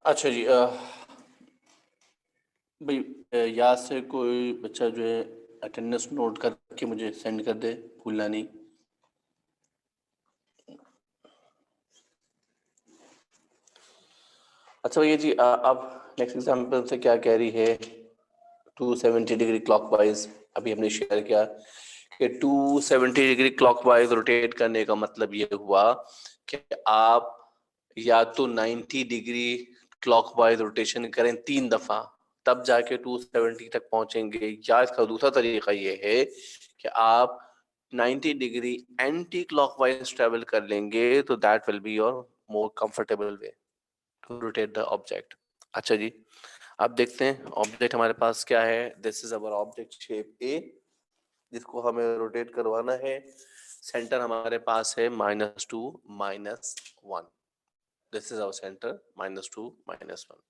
अच्छा जी, भाई, याद से कोई बच्चा जो है अटेंडेंस नोट करके मुझे सेंड कर दे, भूलना नहीं। अच्छा भैया जी, अब नेक्स्ट एग्जाम्पल से क्या कह रही है? 270 डिग्री क्लॉकवाइज अभी हमने शेयर किया कि 270 डिग्री क्लॉकवाइज रोटेट करने का मतलब ये हुआ कि आप या तो 90 डिग्री क्लॉकवाइज रोटेशन करें 3 दफा, तब जाके 270 तक पहुंचेंगे। या इसका दूसरा तरीका ये है कि आप 90 डिग्री एंटी क्लॉकवाइज ट्रेवल कर लेंगे, तो that will be your more comfortable way to rotate the object. अच्छा जी, अब देखते हैं ऑब्जेक्ट हमारे पास क्या है। This is our object shape A, जिसको हमें रोटेट करवाना है। सेंटर हमारे पास है -2 -1। This is our centre, -2 -1।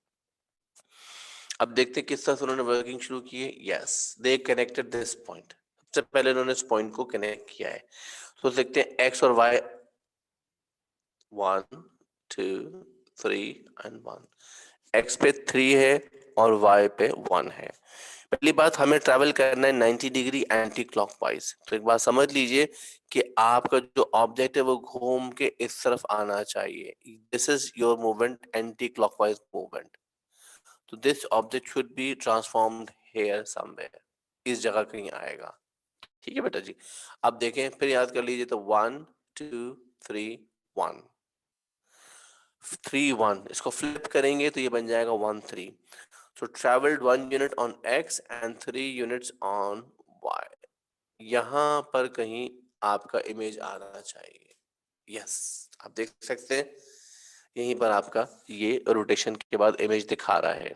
अब देखते हैं किस तरह से उन्होंने वर्किंग शुरू की है। Yes, they connected this point. सबसे पहले उन्होंने इस पॉइंट को कनेक्ट किया है। तो देखते हैं एक्स और वाई, 1 2 3 एंड 1। एक्स पे 3 है और वाई पे 1 है। पहली बात, हमें ट्रैवल करना है 90 डिग्री एंटी क्लॉकवाइज। तो एक बात समझ लीजिए कि आपका जो ऑब्जेक्ट है वो घूम के इस तरफ आना चाहिए। This is your movement, anticlockwise movement. तो this object should be transformed here somewhere, इस जगह कहीं आएगा। ठीक है बेटा जी। अब देखें, फिर याद कर लीजिए, तो 1 2 3 1 3 1, इसको फ्लिप करेंगे तो ये बन जाएगा 1 3। So traveled 1 unit on x and 3 units on y। यहाँ पर कहीं आपका इमेज आना चाहिए। यस, आप देख सकते हैं यहीं पर आपका ये रोटेशन के बाद इमेज दिखा रहा है।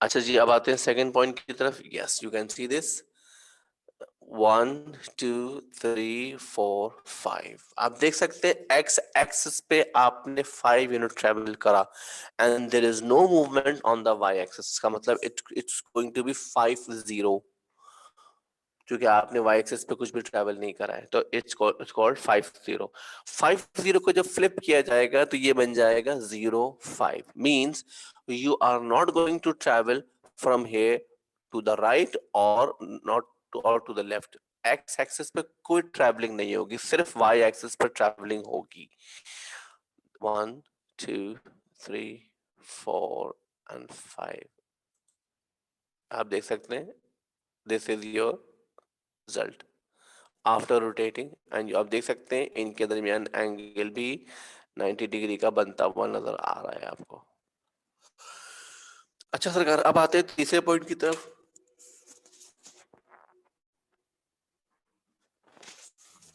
अच्छा जी, अब आते हैं सेकंड पॉइंट की तरफ। Yes, you can see this 1 2 3 4 5। आप देख सकते हैं एक्स एक्सिस पे आपने 5 यूनिट ट्रेवल करा and there is no movement on the y axis. का मतलब इट्स गोइंग टू बी 5 0, क्योंकि आपने वाई एक्सिस पे कुछ भी ट्रेवल नहीं करा है। तो इट्स कॉल्ड 5 0। 5 0 को जब फ्लिप किया जाएगा तो ये बन जाएगा 0 5। Means you are not going to travel from here to the right और not to the left. X axis पे कोई ट्रैवलिंग नहीं होगी, सिर्फ वाई एक्सिस पर ट्रैवलिंग होगी। 1 2 3 4 एंड 5। आप देख सकते हैं this is your result after rotating. And आप देख सकते हैं इनके दरमियान एंगल भी 90 डिग्री का बनता हुआ नजर आ रहा है आपको। अच्छा सरकार, अब आते हैं तीसरे पॉइंट की तरफ।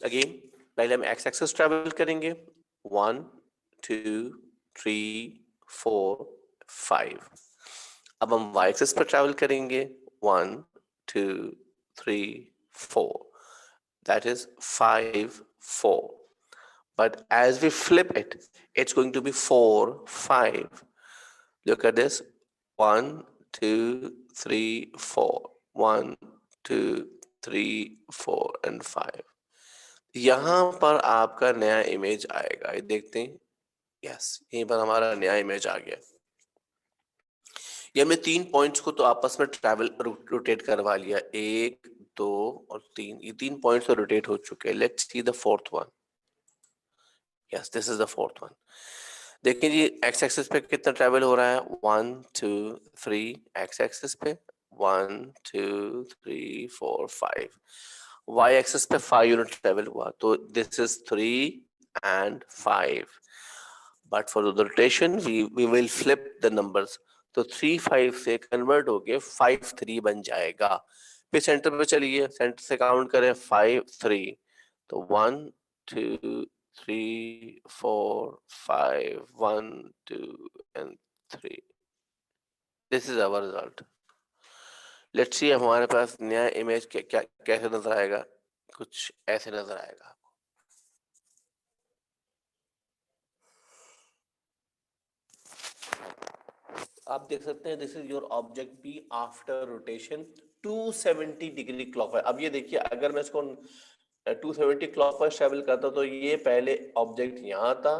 अगेन, पहले हम एक्स एक्सिस ट्रैवल करेंगे, 1 2 3 4 5। अब हम वाई एक्सिस पर ट्रैवल करेंगे, 1 2 3 4। That is 5 4। But as we flip it, it's going to be 4 5. Look at this, 1 2 3 4, 1 2 3 4 and 5। यहाँ पर आपका नया इमेज आएगा, ये देखते हैं। यस, यहीं पर हमारा नया इमेज आ गया। ये हमने 3 पॉइंट्स को तो आपस में ट्रैवल रोटेट करवा लिया, 1 2 और 3। ये 3 पॉइंट्स तो रोटेट हो चुके हैं। Let's see the fourth one. Yes, this is the fourth one. देखिए जी, एक्स एक्सिस पे कितना ट्रैवल हो रहा है, 1 2 3। एक्स एक्सिस पे 1 2 3 4 5। वाई एक्सिस पे 5 यूनिट ट्रैवल हुआ, तो this is 3 and 5। But for the rotation we will flip the numbers. तो 3 5 से कन्वर्ट होके 5 3 बन जाएगा। फिर सेंटर पे चलिए, सेंटर से काउंट करें 5 3। तो 1 2 3 4 5 1 2 and 3। This is our result. Let's see हमारे पास नया इमेज क्या कैसे नजर आएगा। कुछ ऐसे नजर आएगा। आप देख सकते हैं this is your object B after rotation 270 degree clockwise. अब ये देखिए, अगर मैं इसको 270 क्लॉकवाइज ट्रेवल करता तो ये पहले ऑब्जेक्ट यहाँ था,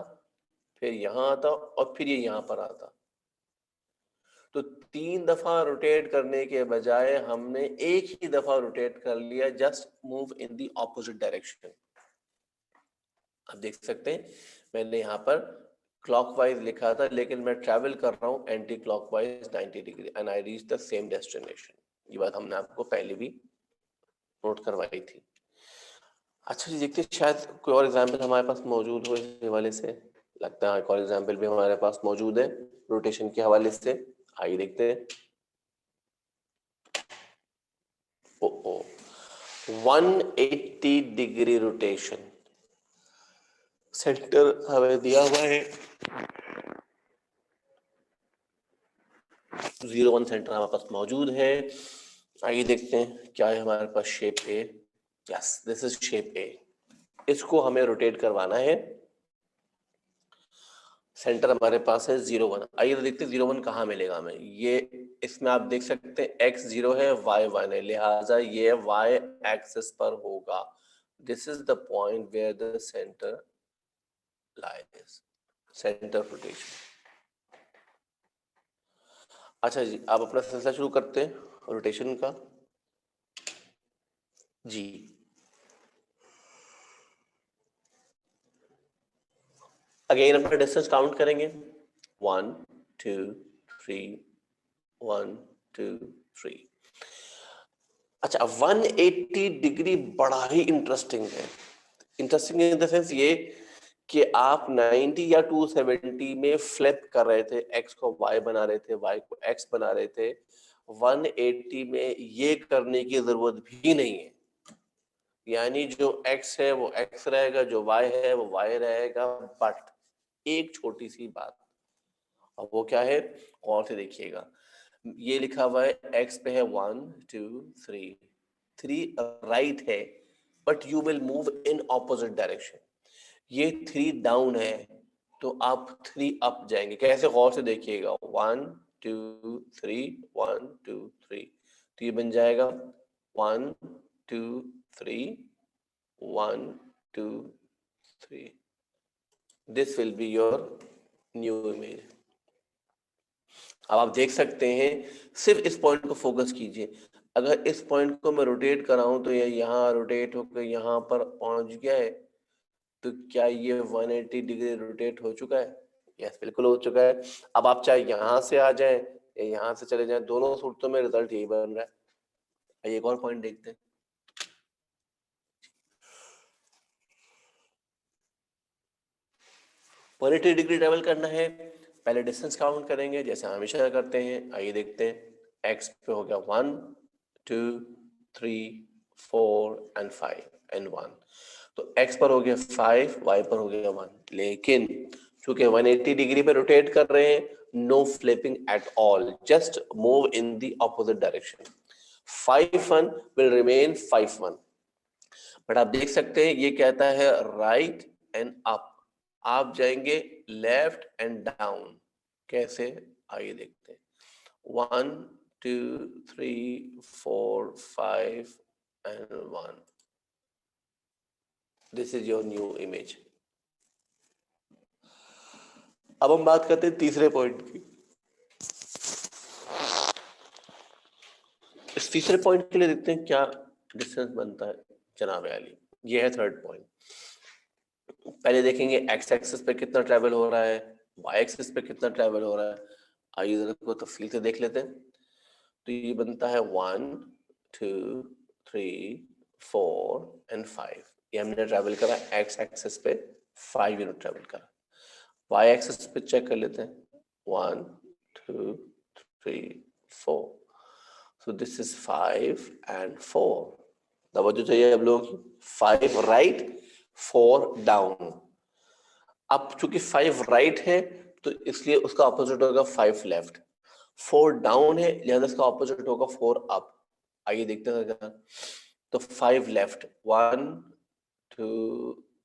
फिर यहाँ आता और फिर ये यहाँ पर आता। तो 3 दफा रोटेट करने के बजाय हमने एक ही दफा रोटेट कर लिया, just move in the opposite direction. आप देख सकते हैं मैंने यहाँ पर क्लॉकवाइज लिखा था, लेकिन मैं ट्रैवल कर रहा हूँ anti clockwise 90 degree and I reach the same destination. ये बात हमने आपको पहले भी नोट करवाई थी। अच्छा जी, देखते हैं शायद कोई और एग्जाम्पल हमारे पास मौजूद हो इस हवाले से। लगता है एक और एग्जाम्पल भी हमारे पास मौजूद है रोटेशन के हवाले से। आइए देखते हैं। ओ 180 डिग्री रोटेशन, सेंटर हमें दिया हुआ है 0 1 सेंटर हमारे पास मौजूद है। आइए देखते हैं क्या है हमारे पास shape A. Yes, this is shape A. इसको हमें रोटेट करवाना है। सेंटर हमारे पास है 0 1। आइए तो देखते हैं 0 1 कहाँ मिलेगा हमें। ये इसमें आप देख सकते हैं x 0 है, y 1 है, लिहाजा ये y एक्सिस पर होगा। This is the point where the centre lies, centre rotation. अच्छा जी, आप अपना सिलसिला शुरू करते हैं रोटेशन का जी। अगेन अपना डिस्टेंस काउंट करेंगे 1 2 3 1 2 3। अच्छा, 180 डिग्री बड़ा ही इंटरेस्टिंग है। इंटरेस्टिंग इन द सेंस ये कि आप 90 या 270 में फ्लिप कर रहे थे, x को y बना रहे थे, y को x बना रहे थे। 180 में ये करने की जरूरत भी नहीं है, यानी जो x है वो x रहेगा, जो y है वो y रहेगा। बट एक छोटी सी बात, अब वो क्या है और से देखिएगा। ये लिखा हुआ है x पे है 1 2 3, 3 राइट है, but you will move in opposite direction. ये 3 डाउन है तो आप 3 अप जाएंगे। कैसे, गौर से देखिएगा। 1 2 3 1 2 3, तो ये बन जाएगा 1 2 3 1 2 3। This will be your new image. अब आप देख सकते हैं, सिर्फ इस पॉइंट को फोकस कीजिए। अगर इस पॉइंट को मैं रोटेट कराऊं तो ये यहाँ रोटेट होकर यहाँ पर पहुंच गया है, तो क्या ये 180 डिग्री रोटेट हो चुका है? यस, बिल्कुल हो चुका है। अब आप चाहे यहां से आ जाएं या यहां से चले जाएं, दोनों सूरतों में रिजल्ट यही बन रहा है। एक और पॉइंट देखते हैं। 180 डिग्री ट्रेवल करना है, पहले डिस्टेंस काउंट करेंगे जैसे हमेशा करते हैं। आइए देखते हैं। एक्स पे हो गया 1 2 3 4 एंड 5 एंड 1, तो एक्स पर हो गया 5, वाई पर हो गया 1। लेकिन चूंकि 180 डिग्री पे रोटेट कर रहे हैं, no flipping at all, just move in the opposite direction. 5 1 will remain 5 1। But आप देख सकते हैं ये कहता है राइट एंड अप, आप जाएंगे लेफ्ट एंड डाउन। कैसे, आइए देखते हैं। 1 2 3 4 5 and 1। This is your new image. अब हम बात करते हैं तीसरे पॉइंट की। इस तीसरे पॉइंट के लिए देखते हैं क्या डिस्टेंस बनता है जनाब आली। ये है थर्ड पॉइंट। पहले देखेंगे एक्स एक्सिस पे कितना ट्रैवल हो रहा है, वाई एक्सिस पे कितना ट्रैवल हो रहा है। आइए जरा को तफसील से देख लेते हैं। तो ये बनता है 1 2 3 4 एंड 5। ये हमने ट्रैवल करा एक्स एक्सिस पे 5 यूनिट ट्रैवल करा। वाई एक्सिस पे चेक कर लेते हैं। 1 2 3 4, so this is 5 and 4। तवज्जो चाहिए अब लोग। 5 राइट 4 डाउन। अब चूंकि 5 राइट है तो इसलिए उसका ऑपोजिट होगा 5 लेफ्ट। 4 डाउन है लिहाजा इसका ऑपोजिट होगा 4 अप। आइए देखते हैं क्या। तो 5 लेफ्ट 1 2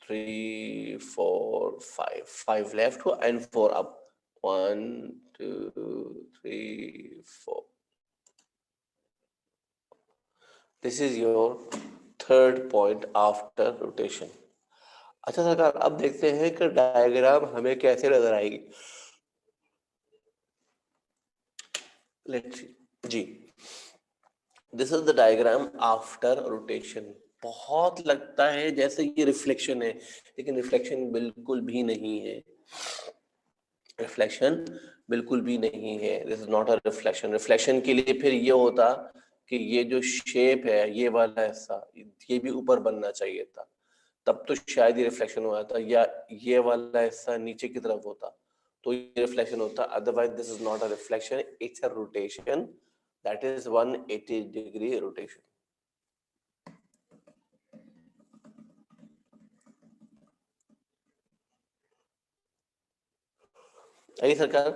3 4 5, 5 लेफ्ट हो and 4 up 1 2 3 4। This is your third point after rotation. अच्छा सरकार, अब देखते हैं कि डायग्राम हमें कैसे नजर आएगी। लेट्स सी जी, this is the diagram after rotation. बहुत लगता है जैसे ये रिफ्लेक्शन है, लेकिन रिफ्लेक्शन बिल्कुल भी नहीं है। रिफ्लेक्शन बिल्कुल भी नहीं है, this is not a reflection. Reflection के लिए फिर ये होता कि ये जो शेप है, ये वाला हिस्सा, ये भी ऊपर बनना चाहिए था, तब तो शायद ये रिफ्लेक्शन हुआ था, या ये वाला हिस्सा नीचे की तरफ होता तो ये रिफ्लेक्शन होता। Otherwise this is not a reflection, it's a rotation, that is 180 degree rotation. आइए सरकार,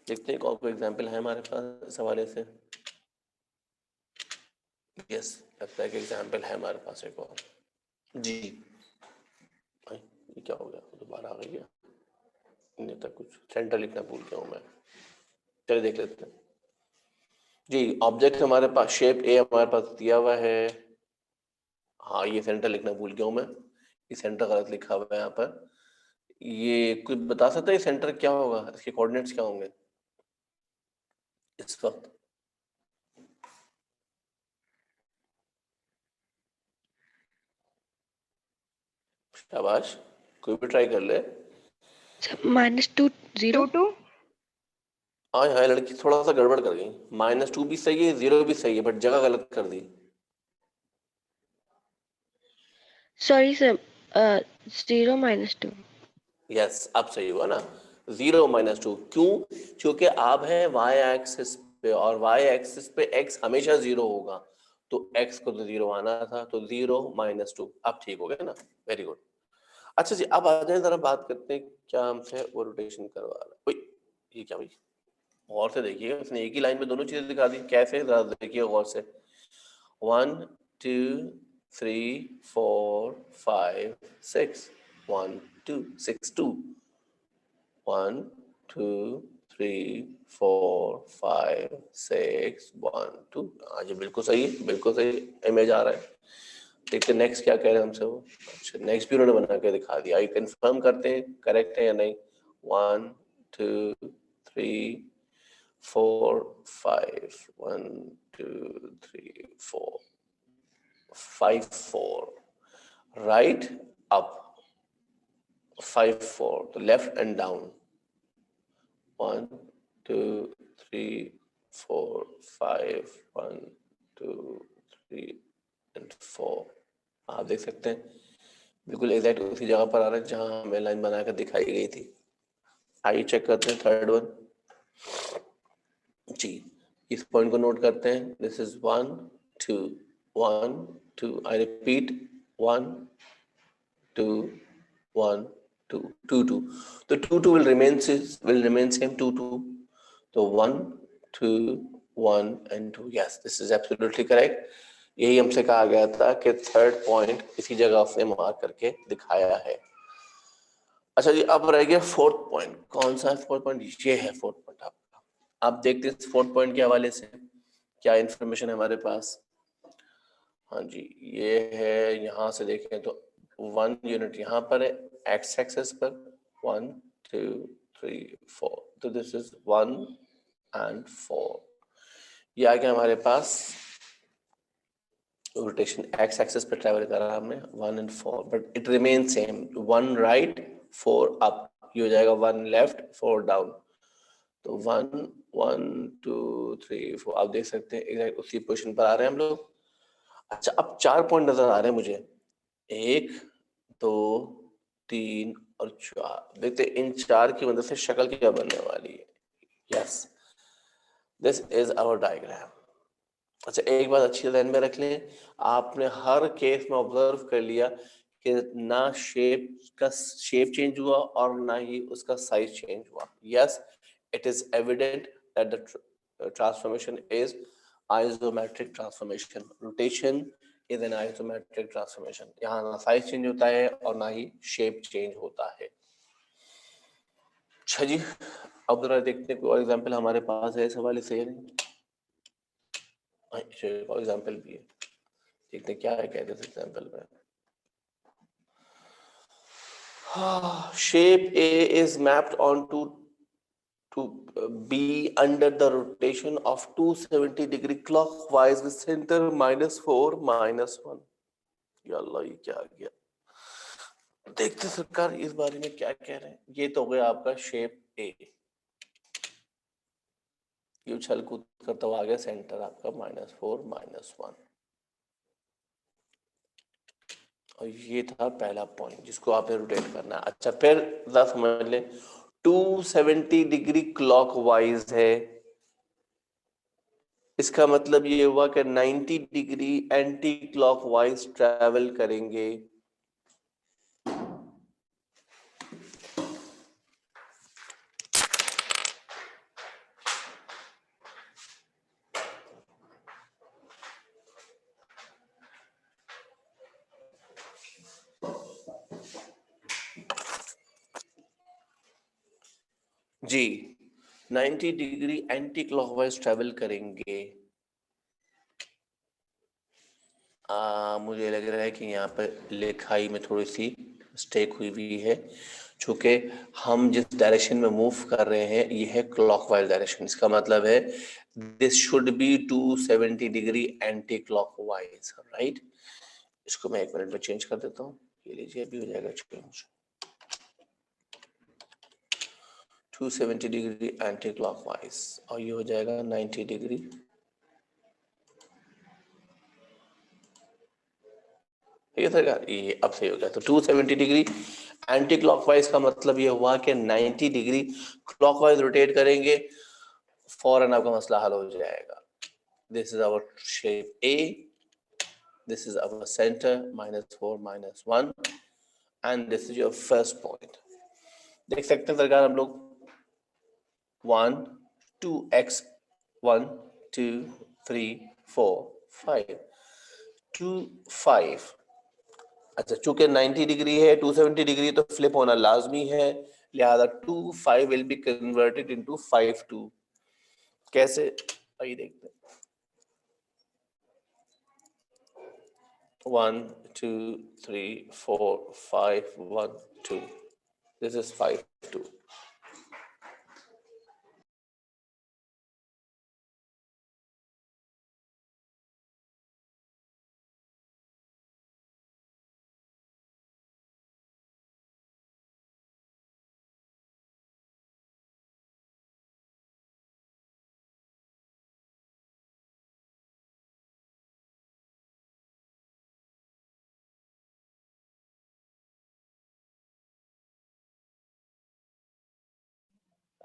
देखते हैं और कोई एग्जाम्पल है हमारे पास इस हवाले से। यस, लगता है कि एग्जाम्पल है हमारे पास एक और। जी, ये क्या हो गया, दोबारा आ गई क्या? नहीं था, कुछ सेंटर लिखना भूल गया हूँ मैं। चलिए देख लेते हैं जी। ऑब्जेक्ट हमारे पास, शेप ए हमारे पास दिया हुआ है। हाँ, ये सेंटर लिखना भूल गया हूँ मैं, ये सेंटर गलत लिखा हुआ है यहाँ पर। ये कुछ बता सकते हैं सेंटर क्या होगा, इसके कोऑर्डिनेट्स क्या होंगे इस वक्त? शाबाश, कोई भी ट्राई कर ले। -2 0 2 हाँ हाँ, लड़की थोड़ा सा गड़बड़ कर गई। -2 भी सही है, 0 भी सही है, बट जगह गलत कर दी। Sorry sir, 0 -2। यस, अब सही हुआ ना। 0 -2 क्यों? क्योंकि अब है वाई एक्सिस पे, और वाई एक्सिस पे x हमेशा 0 होगा, तो x को तो 0 आना था, तो 0 -2। अब ठीक हो गया ना, वेरी गुड। अच्छा जी, अब आ जाए जरा बात करते हैं क्या हमसे वो रोटेशन करवा रहा है। ये क्या भाई, गौर से देखिएगा, उसने एक ही लाइन में दोनों चीजें दिखा दी, कैसे जरा देखिए गौर से। 1 2 3 4 5 6, 1 2 6 2, 1 2 3 4 5 6 1 2। हाँ जी, बिल्कुल सही है, बिल्कुल सही इमेज आ रहा है। देखते नेक्स्ट क्या कह रहे हैं हमसे वो। अच्छा, नेक्स्ट भी उन्होंने बना के दिखा दिया, आइए कंफर्म करते हैं करेक्ट है या नहीं। 1 2 3 4 5, 1 2 3 4 5 4, राइट अप 5 4, तो लेफ्ट एंड डाउन 1 2 3 4 5, 1 2 3 एंड 4। आप देख सकते हैं बिल्कुल एग्जैक्ट उसी जगह पर आ रहा है जहां हमें लाइन बनाकर दिखाई गई थी। आइए चेक करते हैं थर्ड वन जी। इस पॉइंट को नोट करते हैं, दिस इज 1 2 1 2, आई रिपीट 1 2 1 2 2 2, तो 2 2 will remain same 2 2, तो 1 2 1 and 2, yes this is absolutely correct। यही हमसे कहा गया था कि थर्ड पॉइंट इसी जगह उसने मार्क करके दिखाया है। अच्छा जी, अब रह गया फोर्थ पॉइंट। कौन सा है फोर्थ पॉइंट? ये है फोर्थ पॉइंट आपका। आप देखते हैं फोर्थ पॉइंट के हवाले से क्या इंफॉर्मेशन है हमारे पास। हाँ जी, ये है, यहाँ से देखें तो 1 यूनिट यहाँ पर है एक्स एक्सेस पर, 1 2 3 4, तो दिस इज 1 and 4। ये आ गया हमारे पास रोटेशन, एक्स एक्सिस पे ट्रेवल करा हमने 1 and 4, but it remain same, 1 right 4 up, ये हो जाएगा 1 लेफ्ट 4 डाउन, तो 1 1 2 3 4। आप देख सकते हैं एग्जैक्ट उसी पोजीशन पर आ रहे हैं हम लोग। अच्छा, अब 4 पॉइंट नजर आ रहे हैं मुझे, 1 2 3 और 4। देखते हैं इन 4 की मदद से शक्ल क्या बनने वाली है। Yes, this is our diagram. अच्छा, एक बात अच्छी ध्यान में रख लें, आपने हर केस में ऑब्जर्व कर लिया कि ना शेप चेंज हुआ और ना ही उसका साइज चेंज हुआ। Yes, it is evident that the transformation is isometric transformation. Rotation is an isometric transformation. यहाँ ना साइज चेंज होता है और ना ही शेप चेंज होता है। अच्छा जी, अब जरा देखते हैं कोई और एग्जाम्पल हमारे पास है इस हवाले से। एग्जाम्पल भी है, देखते हैं क्या है कहते हैं एग्जाम्पल में। Shape A is mapped onto be under the rotation of 270 degree clockwise with center -4 -1. या अल्लाह, ये क्या आ गया? देखते सरकार इस बारे में क्या कह रहे हैं। ये तो हो गया आपका शेप ए, ये उछल कूद करता हुआ आ गया, सेंटर आपका -4 -1, और ये था पहला पॉइंट जिसको आपने रोटेट करना है। अच्छा, फिर समझ ले 270 डिग्री क्लॉकवाइज है, इसका मतलब ये हुआ कि 90 डिग्री एंटी क्लॉकवाइज ट्रैवल करेंगे। जी, 90 डिग्री एंटी क्लॉकवाइज ट्रैवल करेंगे। मुझे लग रहा है कि यहाँ पर लिखाई में थोड़ी सी मिस्टेक हुई है, चूंकि हम जिस डायरेक्शन में मूव कर रहे हैं ये है क्लॉकवाइज डायरेक्शन। इसका मतलब है this should be 270 degree anti clockwise, right. इसको मैं 1 मिनट में चेंज कर देता हूँ, ये लीजिए अभी हो जाएगा चेंज। 270 डिग्री एंटी क्लॉकवाइज और ये हो जाएगा 90 डिग्री। ये अब सही हो गया। तो 270 डिग्री एंटी क्लॉकवाइज का मतलब ये हुआ कि 90 डिग्री क्लॉकवाइज रोटेट करेंगे, फौरन आपका मसला हल हो जाएगा। This is our shape A, this is our centre -4 -1, and this is your first point. देख सकते हैं सरकार हम लोग 1 2x 1 2 3 4 5 2 5। अच्छा, चूंकि 90 डिग्री है, 270 डिग्री तो फ्लिप होना लाजमी है, लिहाजा 2 5 विल बी कन्वर्टेड इनटू 5 2। कैसे, आइए देखते हैं। 1 2 3 4 5 1 2, दिस इज 5 2।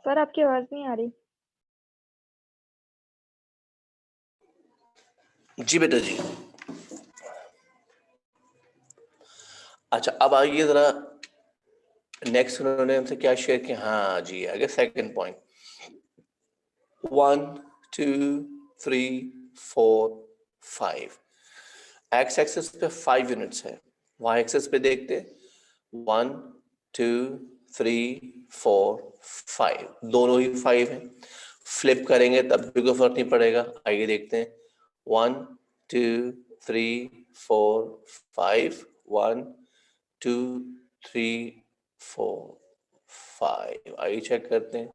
सर आपकी आवाज नहीं आ रही। जी बेटा जी। अच्छा, अब आइए जरा नेक्स्ट उन्होंने हमसे क्या शेयर किया। हाँ जी, आगे सेकंड पॉइंट। 1 2 3 4 5। एक्स एक्सिस पे 5 यूनिट्स है, वाई एक्सिस पे देखते 1 2 3 4 5, दोनों ही 5 हैं। फ्लिप करेंगे तब भी कोई फर्क नहीं पड़ेगा। आइए देखते हैं 1 2 3 4 5 1 2 3 4 5। आइए चेक करते हैं,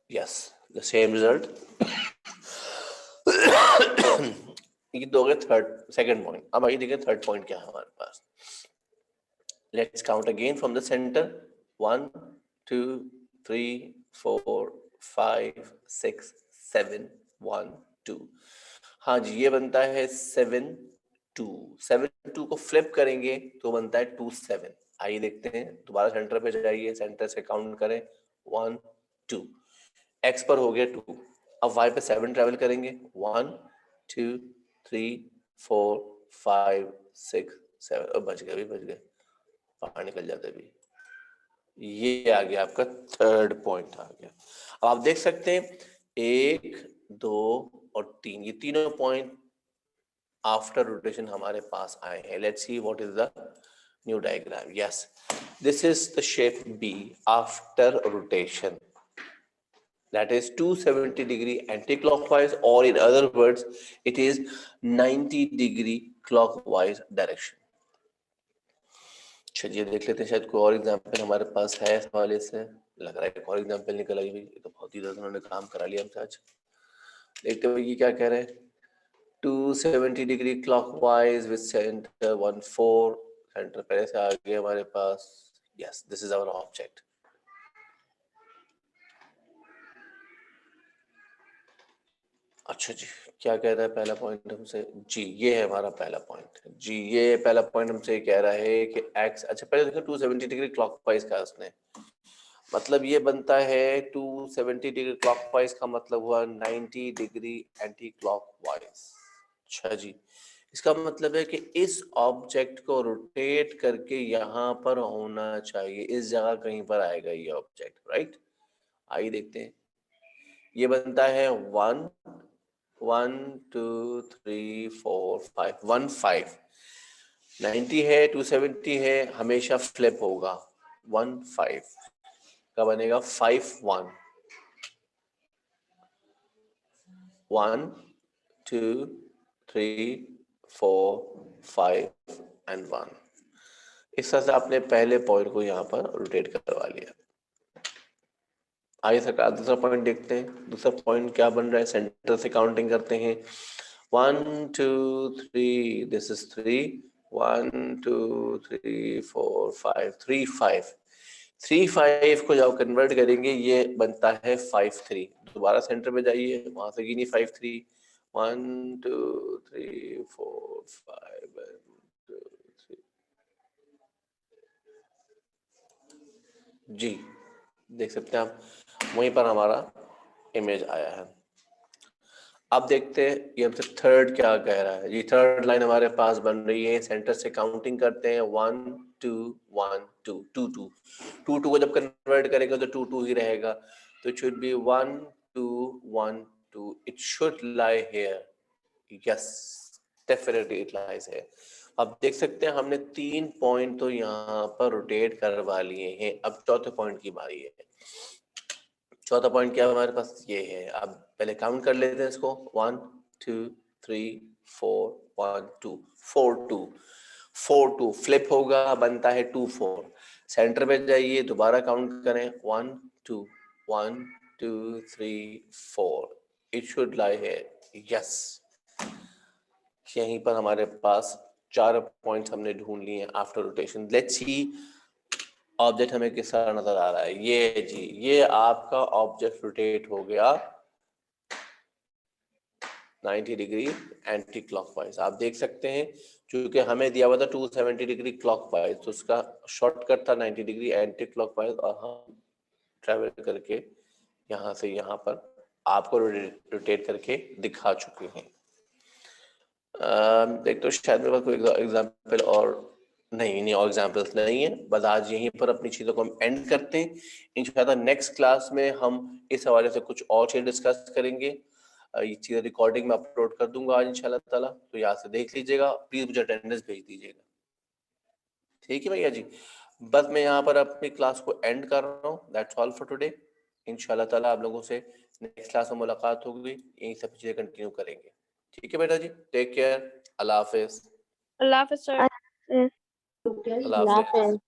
यस द सेम रिजल्ट। ये तो हो गया थर्ड सेकंड पॉइंट। अब आइए देखें थर्ड पॉइंट क्या है हमारे पास। Let's count again from the centre 1 2 3 4 5 6 7 1 2। हाँ जी, ये बनता है 7 2। 7 2 को फ्लिप करेंगे तो बनता है 2 7। आइए देखते हैं, दोबारा सेंटर पे जाइए, सेंटर से काउंट करें 1 2। एक्स पर हो गया 2, अब वाई पे 7 ट्रेवल करेंगे 1 2 3 4 5 6 7। अब बच गए, भी बच गए, बाहर निकल जाते भी। ये आ गया आपका थर्ड पॉइंट आ गया। अब आप देख सकते हैं 1 2 और 3, ये तीनों पॉइंट आफ्टर रोटेशन हमारे पास आए हैं। Let's see what is the new diagram. Yes, this is the shape B after rotation, that is 270 degree anti-clockwise, or in other words it is 90 degree clockwise direction। अच्छा जी, देख लेते हैं शायद कोई और एग्जांपल हमारे पास है इस हवाले से। लग रहा है एक और एग्जांपल निकल आई भाई, ये तो बहुत ही ज़्यादा उन्होंने काम करा लिया हमसे आज। देखते हैं ये क्या कह रहे हैं। 270 degree clockwise with centre 14, centre पहले से आगे हमारे पास। Yes, this is our object. अच्छा जी, क्या कह रहा है पहला पॉइंट हमसे? जी ये है हमारा पहला पॉइंट। जी ये पहला पॉइंट हमसे कह रहा है कि एक्स, अच्छा पहले देखो 270 डिग्री क्लॉकवाइज का उसने, मतलब ये बनता है 270 डिग्री क्लॉकवाइज का मतलब हुआ 90 डिग्री एंटी क्लॉकवाइज। अच्छा जी, इसका मतलब है कि इस ऑब्जेक्ट को रोटेट करके यहाँ पर होना चाहिए, इस जगह कहीं पर आएगा ये ऑब्जेक्ट, राइट। आइए देखते हैं। ये बनता है 1 1 2 3 4 5 1 5, 90 है 270 है, हमेशा फ्लिप होगा। 1 5 का बनेगा 5 1 1 2 3 4 5 एंड 1। इस तरह से आपने पहले पॉइंट को यहाँ पर रोटेट करवा लिया। आइए सरकार दूसरा पॉइंट देखते हैं। दूसरा पॉइंट क्या बन रहा है, सेंटर से काउंटिंग करते हैं। 1 2 3, दिस इज 3, 1 2 3 4 5 3 5, 3 5 को जब कन्वर्ट करेंगे ये बनता है 5 3। दोबारा सेंटर में जाइए, वहां से गिनी 5 3, 1 2 3 4 5 1 2 3। जी देख सकते हैं आप, वहीं पर हमारा इमेज आया है। अब देखते हैं ये हमसे थर्ड क्या कह रहा है। ये थर्ड लाइन हमारे पास बन रही है, सेंटर से काउंटिंग करते हैं 1 2 1 2 2 2 2 2 को जब कन्वर्ट करेंगे तो 2 2 ही रहेगा, तो it should be 1 2 1 2, it should lie here. Yes, definitely it lies here. अब देख सकते हैं हमने 3 पॉइंट तो यहाँ पर रोटेट करवा लिए हैं। अब चौथे पॉइंट की बारी है। चौथा पॉइंट क्या हमारे पास ये है। अब पहले काउंट कर लेते हैं इसको, 1 2 3 4 1 2 4 2 4 2 फ्लिप होगा, बनता है 2 4। सेंटर पे जाइए, दोबारा काउंट करें 1 2 1 2 3 4, it should lie here. Yes, यहीं पर हमारे पास 4 पॉइंट्स हमने ढूंढ लिए after rotation. Let's see object हमें किस तरह नजर आ रहा है। ये जी, ये आपका ऑब्जेक्ट रोटेट हो गया 90 डिग्री एंटी क्लॉकवाइज। आप देख सकते हैं क्योंकि हमें दिया हुआ था 270 डिग्री क्लॉकवाइज, तो उसका शॉर्टकट था 90 डिग्री एंटी क्लॉकवाइज, और हम ट्रेवल करके यहाँ से यहाँ पर आपको रोटेट करके दिखा चुके हैं। एक तो शायद मेरे पास कोई एग्जाम्पल और नहीं और एग्जाम्पल्स नहीं है। बस आज यहीं पर अपनी चीज़ों को हम एंड करते हैं। इंशाल्लाह नेक्स्ट क्लास में हम इस हवाले से कुछ और चीज़ डिस्कस करेंगे। ये चीज़ें रिकॉर्डिंग में अपलोड कर दूंगा आज इंशाल्लाह ताला, तो यहाँ से देख लीजिएगा। प्लीज़ मुझे अटेंडेंस भेज दीजिएगा, ठीक है भैया जी। बस मैं यहाँ पर अपनी क्लास को एंड कर रहा हूँ। That's all for today. इंशाल्लाह ताला आप लोगों से नेक्स्ट क्लास में मुलाकात होगी, यही सब चीज़ें कंटिन्यू करेंगे। ठीक है बेटा जी, टेक केयर, अल्लाह हाफिज। अल्लाह हाफ़िज़ सर। अच्छा। अल्लाह हाफिज।